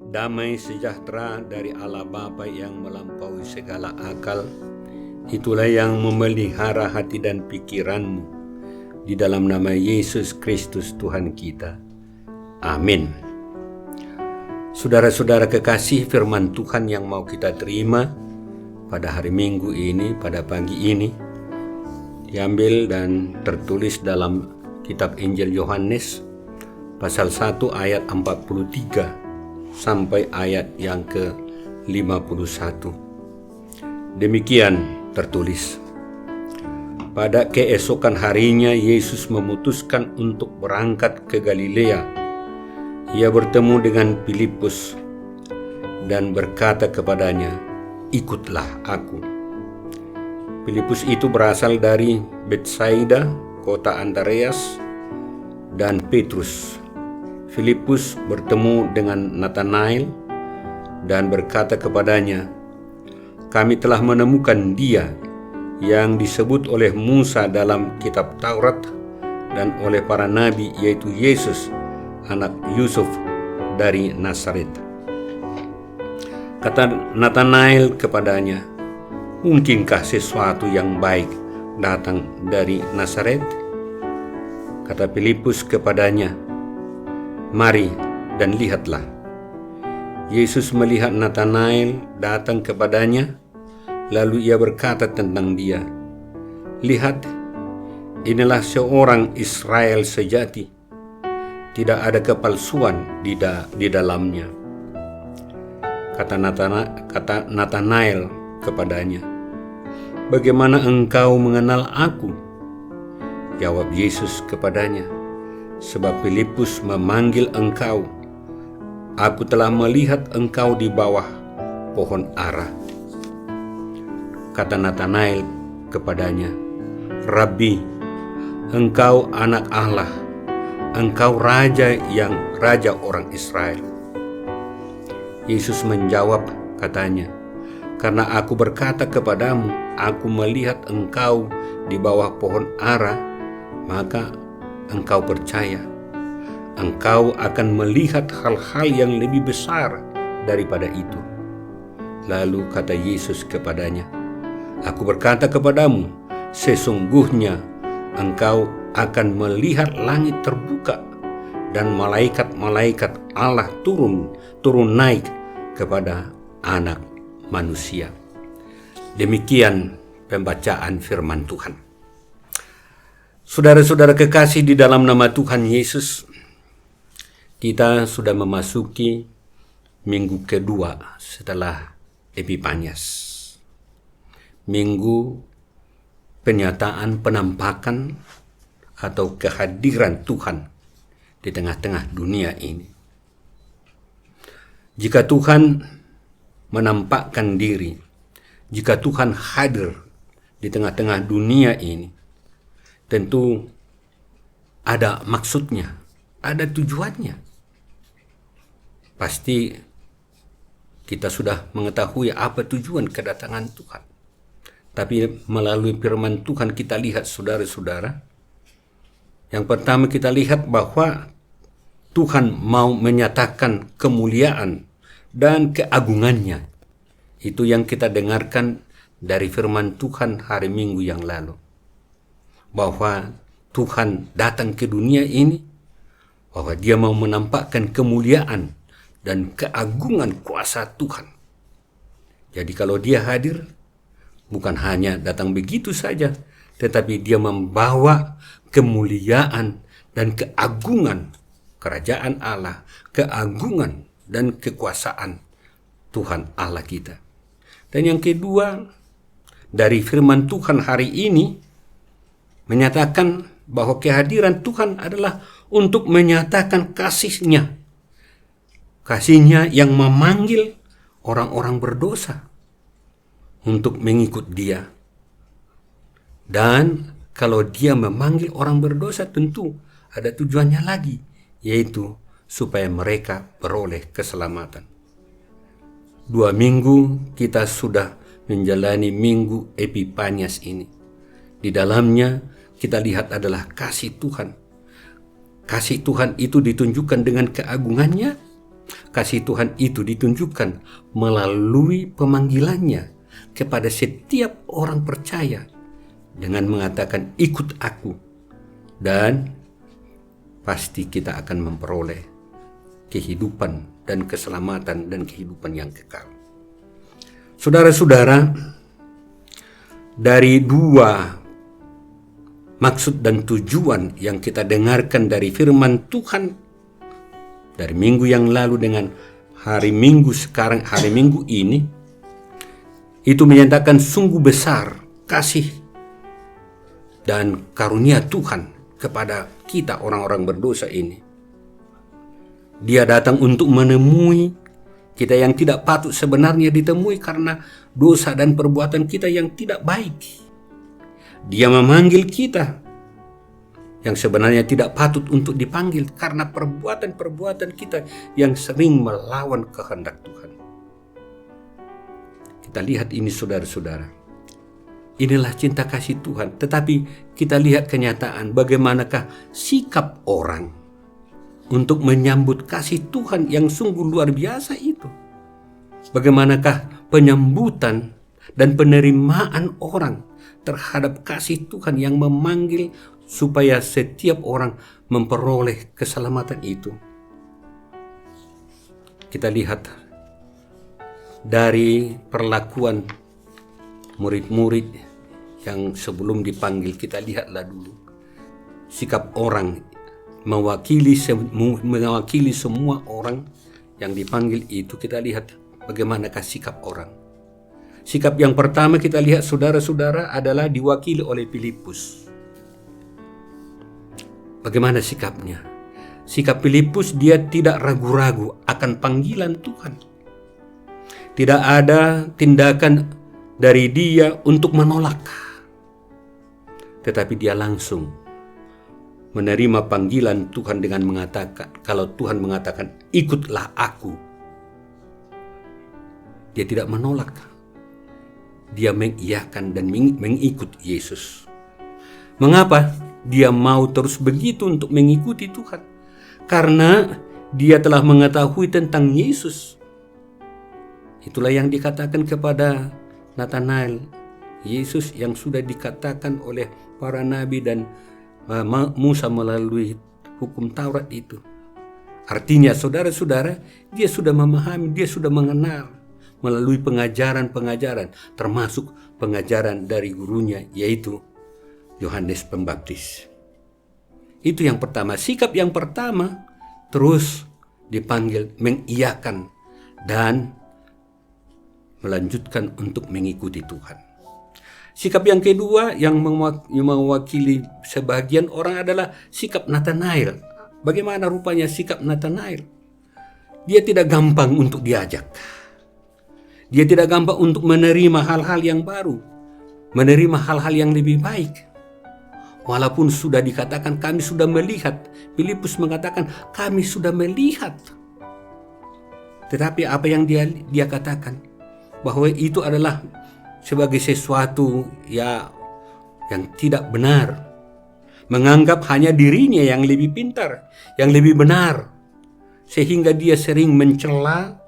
Damai sejahtera dari Allah Bapa yang melampaui segala akal, itulah yang memelihara hati dan pikiranmu di dalam nama Yesus Kristus Tuhan kita. Amin. Saudara-saudara kekasih, firman Tuhan yang mau kita terima pada hari Minggu ini, pada pagi ini, diambil dan tertulis dalam kitab Injil Yohanes pasal 1 ayat 43 sampai ayat yang ke-51. Demikian tertulis. Pada keesokan harinya Yesus memutuskan untuk berangkat ke Galilea. Ia bertemu dengan Filipus dan berkata kepadanya, "Ikutlah aku." Filipus itu berasal dari Betsaida, kota Andreas dan Petrus. Filipus bertemu dengan Nathanael dan berkata kepadanya, "Kami telah menemukan Dia yang disebut oleh Musa dalam kitab Taurat dan oleh para nabi, yaitu Yesus, anak Yusuf dari Nazaret." Kata Nathanael kepadanya, "Mungkinkah sesuatu yang baik datang dari Nazaret?" Kata Filipus kepadanya, "Mari dan lihatlah." Yesus melihat Nathanael datang kepadanya, lalu ia berkata tentang dia, "Lihat, inilah seorang Israel sejati, tidak ada kepalsuan di dalamnya." Kata Nathanael kepadanya, "Bagaimana engkau mengenal aku?" Jawab Yesus kepadanya, "Sebab Filipus memanggil engkau, aku telah melihat engkau di bawah pohon ara." Kata Nathanael kepadanya, "Rabbi, engkau anak Allah, engkau raja orang Israel." Yesus menjawab katanya, "Karena aku berkata kepadamu, aku melihat engkau di bawah pohon ara, maka engkau percaya. Engkau akan melihat hal-hal yang lebih besar daripada itu." Lalu kata Yesus kepadanya, "Aku berkata kepadamu, sesungguhnya engkau akan melihat langit terbuka dan malaikat-malaikat Allah turun naik kepada Anak Manusia." Demikian pembacaan firman Tuhan. Saudara-saudara kekasih di dalam nama Tuhan Yesus, kita sudah memasuki minggu kedua setelah Epifanias. Minggu penyataan penampakan atau kehadiran Tuhan di tengah-tengah dunia ini. Jika Tuhan menampakkan diri, jika Tuhan hadir di tengah-tengah dunia ini, tentu ada maksudnya, ada tujuannya. Pasti kita sudah mengetahui apa tujuan kedatangan Tuhan. Tapi melalui firman Tuhan kita lihat, saudara-saudara, yang pertama kita lihat bahwa Tuhan mau menyatakan kemuliaan dan keagungannya. Itu yang kita dengarkan dari firman Tuhan hari Minggu yang lalu. Bahwa Tuhan datang ke dunia ini, bahwa Dia mau menampakkan kemuliaan dan keagungan kuasa Tuhan. Jadi kalau Dia hadir, bukan hanya datang begitu saja, tetapi Dia membawa kemuliaan dan keagungan kerajaan Allah, keagungan dan kekuasaan Tuhan Allah kita. Dan yang kedua, dari firman Tuhan hari ini menyatakan bahwa kehadiran Tuhan adalah untuk menyatakan kasih-Nya. Kasih-Nya yang memanggil orang-orang berdosa untuk mengikut Dia. Dan kalau Dia memanggil orang berdosa, tentu ada tujuannya lagi, yaitu supaya mereka beroleh keselamatan. 2 minggu kita sudah menjalani minggu Epifanias ini. Di dalamnya kita lihat adalah kasih Tuhan. Kasih Tuhan itu ditunjukkan dengan keagungannya, Kasih Tuhan itu ditunjukkan melalui pemanggilannya kepada setiap orang percaya dengan mengatakan ikut aku, dan pasti kita akan memperoleh kehidupan dan keselamatan dan kehidupan yang kekal. Saudara-saudara, dari dua maksud dan tujuan yang kita dengarkan dari firman Tuhan dari minggu yang lalu dengan hari Minggu sekarang, hari Minggu ini, itu menyatakan sungguh besar kasih dan karunia Tuhan kepada kita orang-orang berdosa ini. Dia datang untuk menemui kita yang tidak patut sebenarnya ditemui karena dosa dan perbuatan kita yang tidak baik. Dia memanggil kita yang sebenarnya tidak patut untuk dipanggil karena perbuatan-perbuatan kita yang sering melawan kehendak Tuhan. Kita lihat ini saudara-saudara. Inilah cinta kasih Tuhan. Tetapi kita lihat kenyataan bagaimanakah sikap orang untuk menyambut kasih Tuhan yang sungguh luar biasa itu. Bagaimanakah penyambutan dan penerimaan orang terhadap kasih Tuhan yang memanggil supaya setiap orang memperoleh keselamatan itu. Kita lihat dari perlakuan murid-murid yang sebelum dipanggil, kita lihatlah dulu sikap orang mewakili semua orang yang dipanggil itu. Kita lihat bagaimanakah sikap orang. Sikap yang pertama kita lihat saudara-saudara adalah diwakili oleh Filipus. Bagaimana sikapnya? Sikap Filipus, dia tidak ragu-ragu akan panggilan Tuhan. Tidak ada tindakan dari dia untuk menolak. Tetapi dia langsung menerima panggilan Tuhan dengan mengatakan, kalau Tuhan mengatakan, ikutlah aku. Dia tidak menolak. Dia mengiyakan dan mengikut Yesus. Mengapa dia mau terus begitu untuk mengikuti Tuhan? Karena dia telah mengetahui tentang Yesus. Itulah yang dikatakan kepada Nathanael, Yesus yang sudah dikatakan oleh para nabi dan Musa melalui hukum Taurat itu. Artinya saudara-saudara, dia sudah memahami, dia sudah mengenal melalui pengajaran-pengajaran, termasuk pengajaran dari gurunya, yaitu Yohanes Pembaptis. Itu yang pertama. Sikap yang pertama, terus dipanggil mengiyakan dan melanjutkan untuk mengikuti Tuhan. Sikap yang kedua yang mewakili sebagian orang adalah sikap Nathanael. Bagaimana rupanya sikap Nathanael? Dia tidak gampang untuk diajak. Dia tidak gampang untuk menerima hal-hal yang baru, menerima hal-hal yang lebih baik. Walaupun sudah dikatakan kami sudah melihat, Filipus mengatakan kami sudah melihat. Tetapi apa yang dia katakan? Bahwa itu adalah sebagai sesuatu yang tidak benar. Menganggap hanya dirinya yang lebih pintar, yang lebih benar. Sehingga dia sering mencela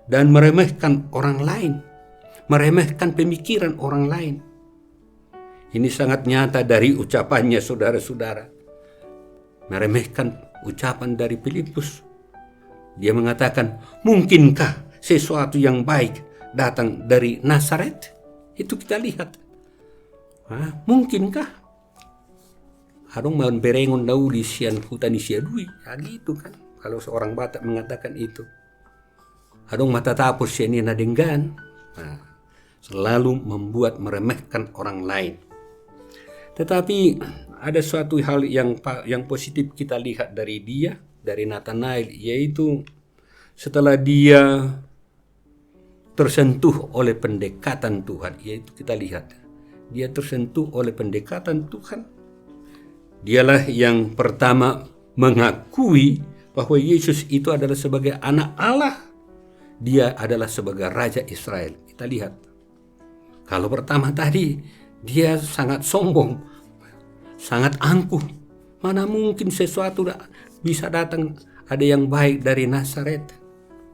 dan meremehkan orang lain, meremehkan pemikiran orang lain. Ini sangat nyata dari ucapannya saudara-saudara. Meremehkan ucapan dari Filipus. Dia mengatakan, mungkinkah sesuatu yang baik datang dari Nazaret? Itu kita lihat. Mungkinkah? Harung man berengon dauli sian hutani siadui. Ya gitu kan. Kalau seorang Batak mengatakan itu. Harung mata tapos siya ni nadenggan. Selalu membuat meremehkan orang lain. Tetapi ada suatu hal yang positif kita lihat dari dia, dari Nathanael, yaitu setelah dia tersentuh oleh pendekatan Tuhan, yaitu kita lihat dia tersentuh oleh pendekatan Tuhan. Dialah yang pertama mengakui bahwa Yesus itu adalah sebagai anak Allah. Dia adalah sebagai Raja Israel. Kita lihat. Kalau pertama tadi dia sangat sombong, sangat angkuh. Mana mungkin sesuatu bisa datang ada yang baik dari Nazaret.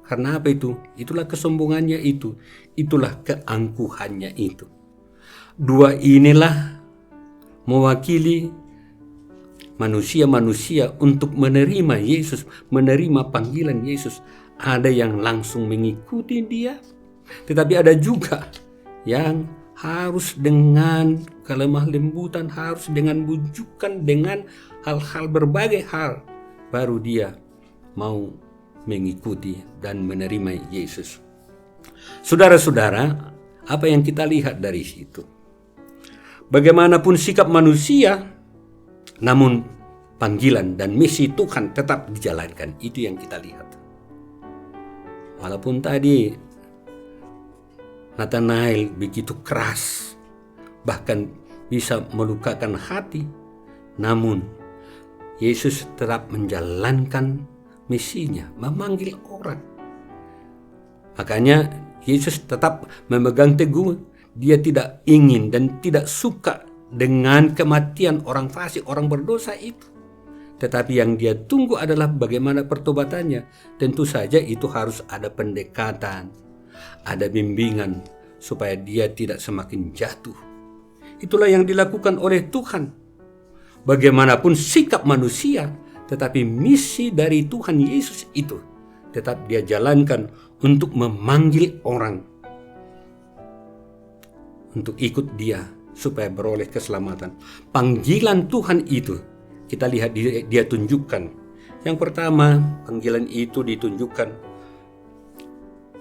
Karena apa itu? Itulah kesombongannya itu. Itulah keangkuhannya itu. Dua inilah mewakili manusia-manusia untuk menerima Yesus, menerima panggilan Yesus. Ada yang langsung mengikuti dia, tetapi ada juga yang harus dengan kelemah lembutan, harus dengan bujukan, dengan hal-hal berbagai hal, baru dia mau mengikuti dan menerima Yesus. Saudara-saudara, apa yang kita lihat dari situ? Bagaimanapun sikap manusia, namun panggilan dan misi Tuhan tetap dijalankan. Itu yang kita lihat. Walaupun tadi Nathanael begitu keras, bahkan bisa melukakan hati, namun Yesus tetap menjalankan misinya, memanggil orang. Makanya Yesus tetap memegang teguh, dia tidak ingin dan tidak suka dengan kematian orang fasik, orang berdosa itu. Tetapi yang dia tunggu adalah bagaimana pertobatannya. Tentu saja itu harus ada pendekatan, ada bimbingan supaya dia tidak semakin jatuh. Itulah yang dilakukan oleh Tuhan. Bagaimanapun sikap manusia, tetapi misi dari Tuhan Yesus itu tetap dia jalankan untuk memanggil orang untuk ikut dia supaya beroleh keselamatan. Panggilan Tuhan itu kita lihat dia tunjukkan. Yang pertama, panggilan itu ditunjukkan,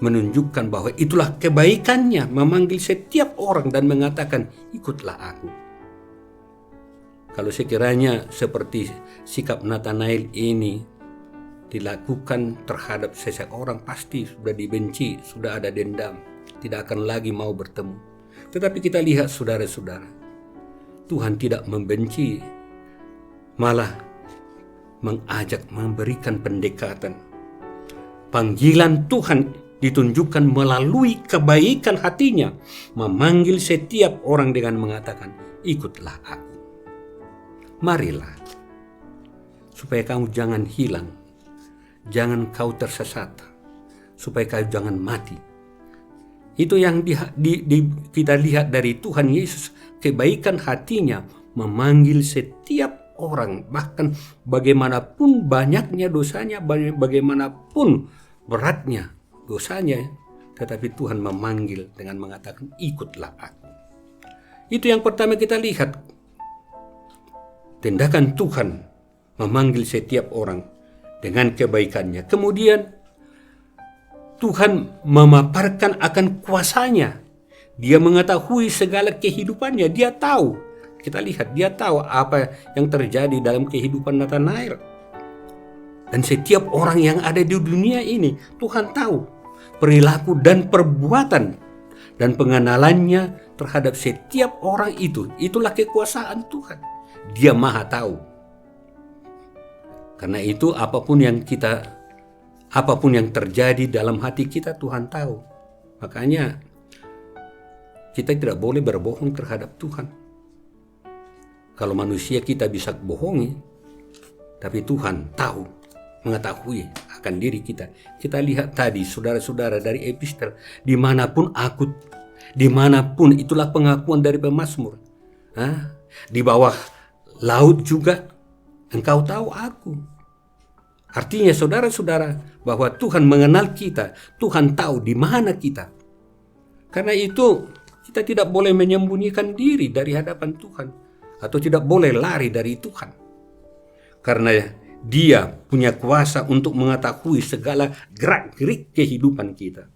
menunjukkan bahwa itulah kebaikannya, memanggil setiap orang dan mengatakan, ikutlah aku. Kalau sekiranya seperti sikap Nathanael ini dilakukan terhadap seseorang, pasti sudah dibenci, sudah ada dendam, tidak akan lagi mau bertemu. Tetapi kita lihat saudara-saudara, Tuhan tidak membenci, malah mengajak, memberikan pendekatan. Panggilan Tuhan ditunjukkan melalui kebaikan hatinya, memanggil setiap orang dengan mengatakan, ikutlah aku. Marilah, supaya kamu jangan hilang, jangan kau tersesat, supaya kau jangan mati. Itu yang kita lihat dari Tuhan Yesus, kebaikan hatinya memanggil setiap orang, bahkan bagaimanapun banyaknya dosanya, bagaimanapun beratnya dosanya, tetapi Tuhan memanggil dengan mengatakan, ikutlah aku. Itu yang pertama kita lihat, tindakan Tuhan memanggil setiap orang dengan kebaikannya. Kemudian Tuhan memaparkan akan kuasanya. Dia mengetahui segala kehidupannya. Dia tahu. Kita lihat, dia tahu apa yang terjadi dalam kehidupan Nathanael. Dan setiap orang yang ada di dunia ini, Tuhan tahu perilaku dan perbuatan dan pengenalannya terhadap setiap orang itu. Itulah kekuasaan Tuhan. Dia maha tahu. Karena itu apapun yang terjadi dalam hati kita, Tuhan tahu. Makanya kita tidak boleh berbohong terhadap Tuhan. Kalau manusia kita bisa bohongi, tapi Tuhan tahu, mengetahui akan diri kita. Kita lihat tadi saudara-saudara dari epistel, dimanapun itulah pengakuan dari pemazmur. Di bawah laut juga engkau tahu aku. Artinya saudara-saudara, bahwa Tuhan mengenal kita, Tuhan tahu di mana kita. Karena itu kita tidak boleh menyembunyikan diri dari hadapan Tuhan, atau tidak boleh lari dari Tuhan. Karena Dia punya kuasa untuk mengetahui segala gerak-gerik kehidupan kita.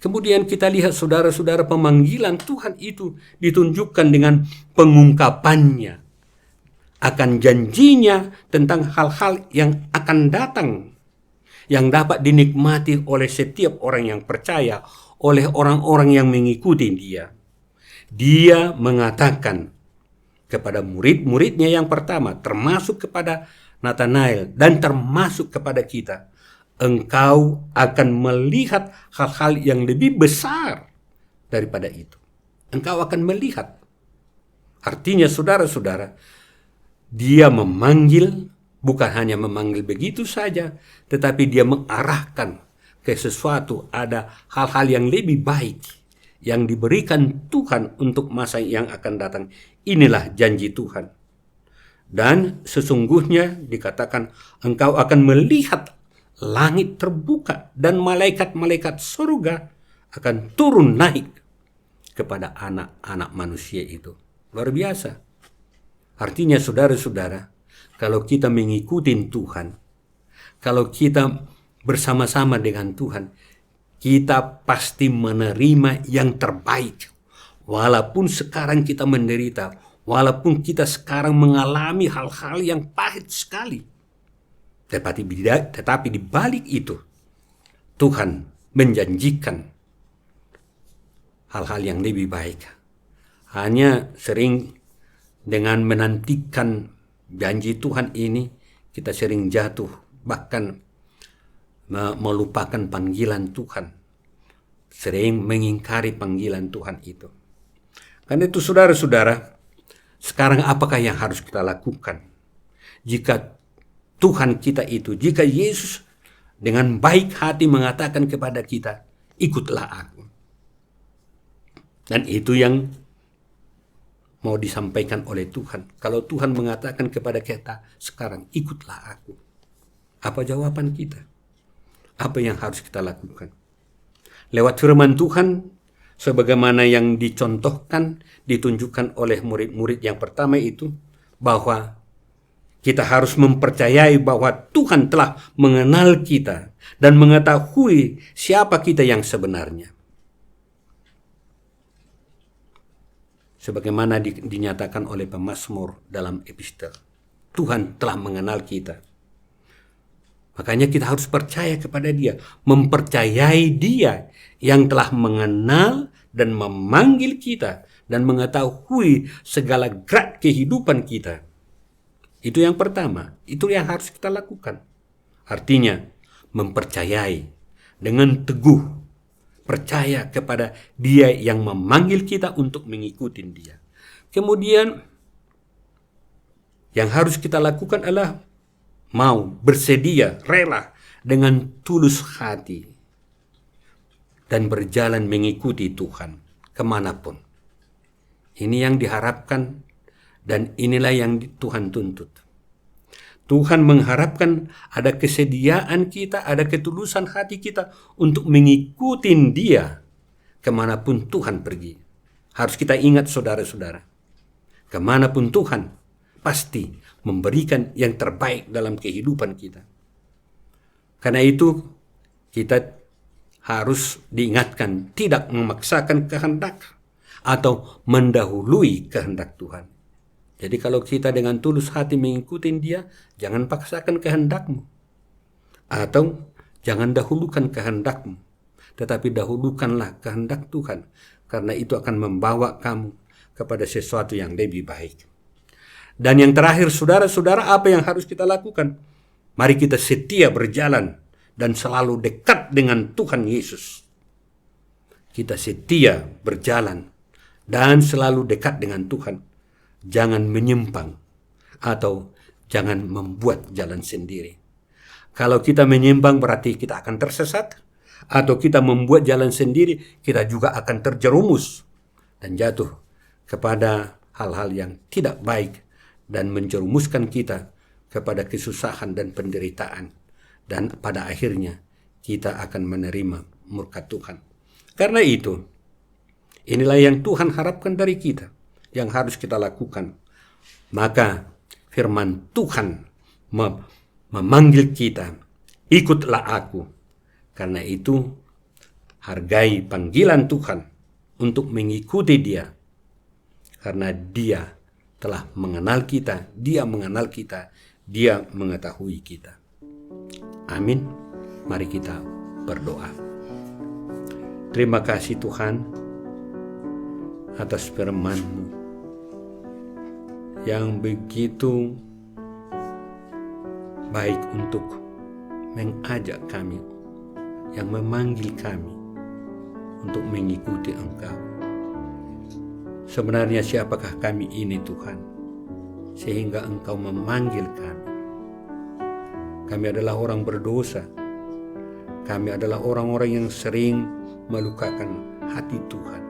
Kemudian kita lihat saudara-saudara, pemanggilan Tuhan itu ditunjukkan dengan pengungkapannya akan janjinya tentang hal-hal yang akan datang, yang dapat dinikmati oleh setiap orang yang percaya, oleh orang-orang yang mengikuti dia. Dia mengatakan kepada murid-muridnya yang pertama, termasuk kepada Nathanael dan termasuk kepada kita, engkau akan melihat hal-hal yang lebih besar daripada itu. Engkau akan melihat. Artinya saudara-saudara, Dia memanggil, bukan hanya memanggil begitu saja, tetapi Dia mengarahkan ke sesuatu, ada hal-hal yang lebih baik yang diberikan Tuhan untuk masa yang akan datang. Inilah janji Tuhan. Dan sesungguhnya dikatakan engkau akan melihat langit terbuka dan malaikat-malaikat surga akan turun naik kepada anak-anak manusia itu. Luar biasa. Artinya saudara-saudara, kalau kita mengikuti Tuhan, kalau kita bersama-sama dengan Tuhan, kita pasti menerima yang terbaik. Walaupun sekarang kita menderita, walaupun kita sekarang mengalami hal-hal yang pahit sekali. Tetapi di balik itu, Tuhan menjanjikan hal-hal yang lebih baik. Hanya sering dengan menantikan janji Tuhan ini, kita sering jatuh, bahkan melupakan panggilan Tuhan. Sering mengingkari panggilan Tuhan itu. Karena itu saudara-saudara, sekarang apakah yang harus kita lakukan? Jika Tuhan kita itu, jika Yesus dengan baik hati mengatakan kepada kita, ikutlah aku. Dan itu yang mau disampaikan oleh Tuhan. Kalau Tuhan mengatakan kepada kita, sekarang ikutlah aku. Apa jawaban kita? Apa yang harus kita lakukan? Lewat firman Tuhan, sebagaimana yang dicontohkan, ditunjukkan oleh murid-murid yang pertama itu, bahwa kita harus mempercayai bahwa Tuhan telah mengenal kita dan mengetahui siapa kita yang sebenarnya. Sebagaimana dinyatakan oleh pemazmur dalam epistel, Tuhan telah mengenal kita. Makanya kita harus percaya kepada Dia, mempercayai Dia yang telah mengenal dan memanggil kita dan mengetahui segala gerak kehidupan kita. Itu yang pertama, itu yang harus kita lakukan. Artinya mempercayai dengan teguh, percaya kepada Dia yang memanggil kita untuk mengikuti Dia. Kemudian yang harus kita lakukan adalah mau, bersedia, rela dengan tulus hati dan berjalan mengikuti Tuhan kemanapun. Ini yang diharapkan dan inilah yang Tuhan tuntut. Tuhan mengharapkan ada kesediaan kita, ada ketulusan hati kita untuk mengikuti Dia kemanapun Tuhan pergi. Harus kita ingat saudara-saudara, kemanapun Tuhan pasti memberikan yang terbaik dalam kehidupan kita. Karena itu kita harus diingatkan tidak memaksakan kehendak atau mendahului kehendak Tuhan. Jadi kalau kita dengan tulus hati mengikuti Dia, jangan paksakan kehendakmu. Atau jangan dahulukan kehendakmu. Tetapi dahulukanlah kehendak Tuhan. Karena itu akan membawa kamu kepada sesuatu yang lebih baik. Dan yang terakhir saudara-saudara, apa yang harus kita lakukan? Mari kita setia berjalan dan selalu dekat dengan Tuhan Yesus. Kita setia berjalan dan selalu dekat dengan Tuhan. Jangan menyimpang atau jangan membuat jalan sendiri. Kalau kita menyimpang berarti kita akan tersesat, atau kita membuat jalan sendiri, kita juga akan terjerumus dan jatuh kepada hal-hal yang tidak baik dan menjerumuskan kita kepada kesusahan dan penderitaan, dan pada akhirnya kita akan menerima murka Tuhan. Karena itu, inilah yang Tuhan harapkan dari kita, yang harus kita lakukan. Maka firman Tuhan memanggil kita, ikutlah aku. Karena itu hargai panggilan Tuhan untuk mengikuti Dia. Karena Dia telah mengenal kita, Dia mengenal kita, Dia mengetahui kita. Amin. Mari kita berdoa. Terima kasih Tuhan atas firman-Mu yang begitu baik untuk mengajak kami, yang memanggil kami untuk mengikuti Engkau. Sebenarnya siapakah kami ini Tuhan, sehingga Engkau memanggil kami? Kami adalah orang berdosa. Kami adalah orang-orang yang sering melukakan hati Tuhan.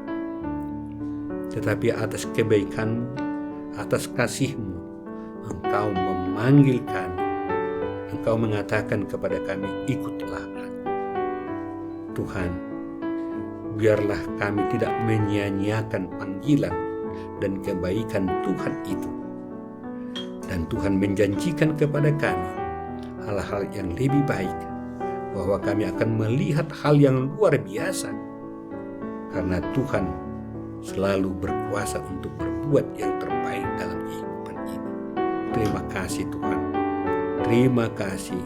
Tetapi atas kebaikan, atas kasih-Mu, Engkau memanggil kami. Engkau mengatakan kepada kami, ikutlah aku. Tuhan, biarlah kami tidak menyia-nyiakan panggilan dan kebaikan Tuhan itu. Dan Tuhan menjanjikan kepada kami hal-hal yang lebih baik, bahwa kami akan melihat hal yang luar biasa, karena Tuhan selalu berkuasa untuk berbuat yang terbaik dalam kehidupan ini. Terima kasih Tuhan. Terima kasih.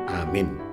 Amin.